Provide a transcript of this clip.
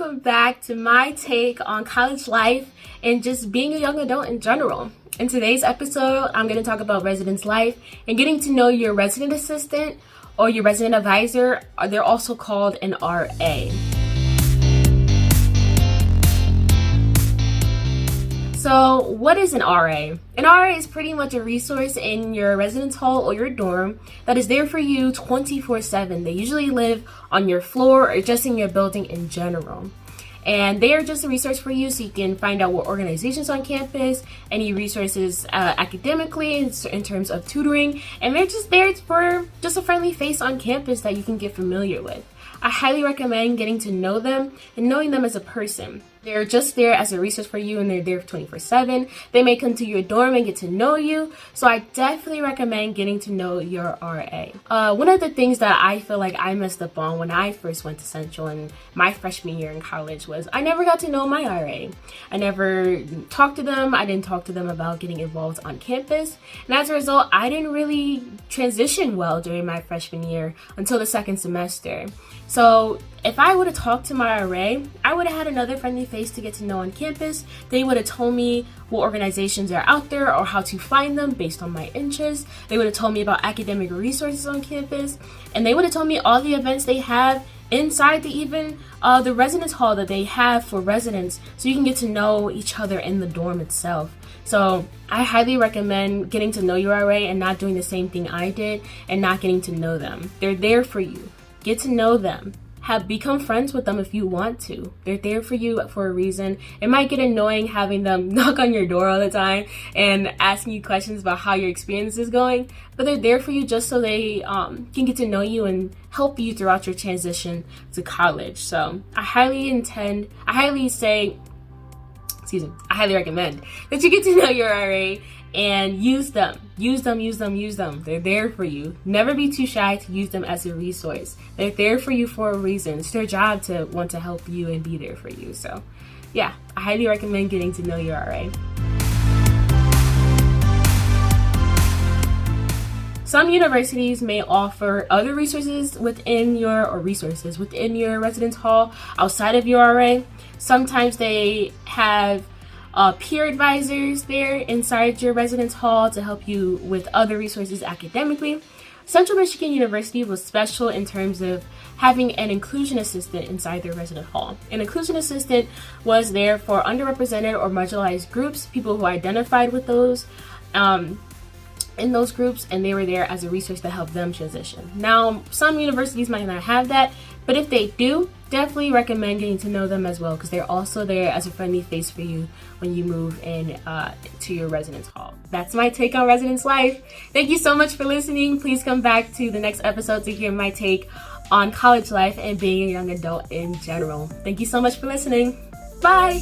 welcome back to my take on college life and just being a young adult in general. In today's episode, I'm going to talk about residence life and getting to know your resident assistant or your resident advisor. They're also called an RA. So what is an RA? An RA is pretty much a resource in your residence hall or your dorm that is there for you 24/7. They usually live on your floor or just in your building in general. And they are just a resource for you so you can find out what organizations on campus, any resources academically in terms of tutoring, and they're just there for just a friendly face on campus that you can get familiar with. I highly recommend getting to know them and knowing them as a person. They're just there as a resource for you and they're there 24/7. They may come to your dorm and get to know you. So I definitely recommend getting to know your RA. One of the things that I feel like I messed up on when I first went to Central in my freshman year in college was I never got to know my RA. I never talked to them. I didn't talk to them about getting involved on campus. And as a result, I didn't really transition well during my freshman year until the second semester. So if I would have talked to my RA, I would have had another friendly face to get to know on campus. They would have told me what organizations are out there or how to find them based on my interests. They would have told me about academic resources on campus. And they would have told me all the events they have inside the residence hall that they have for residents, so you can get to know each other in the dorm itself. So I highly recommend getting to know your RA and not doing the same thing I did and not getting to know them. They're there for you. Get to know them. Become friends with them if you want to. They're there for you for a reason. It might get annoying having them knock on your door all the time and asking you questions about how your experience is going, but they're there for you just so they can get to know you and help you throughout your transition to college. So I highly recommend that you get to know your RA and use them. They're there for you. Never be too shy to use them as a resource. They're there for you for a reason. It's their job to want to help you and be there for you. So yeah, I highly recommend getting to know your RA. Some universities may offer other resources within your residence hall outside of your RA. Sometimes they have peer advisors there inside your residence hall to help you with other resources academically. Central Michigan University was special in terms of having an inclusion assistant inside their resident hall. An inclusion assistant was there for underrepresented or marginalized groups, people who identified with those in those groups, and they were there as a resource to help them transition. Now, some universities might not have that, but if they do, definitely recommend getting to know them as well, because they're also there as a friendly face for you when you move in to your residence hall. That's my take on residence life. Thank you so much for listening. Please come back to the next episode to hear my take on college life and being a young adult in general. Thank you so much for listening. Bye.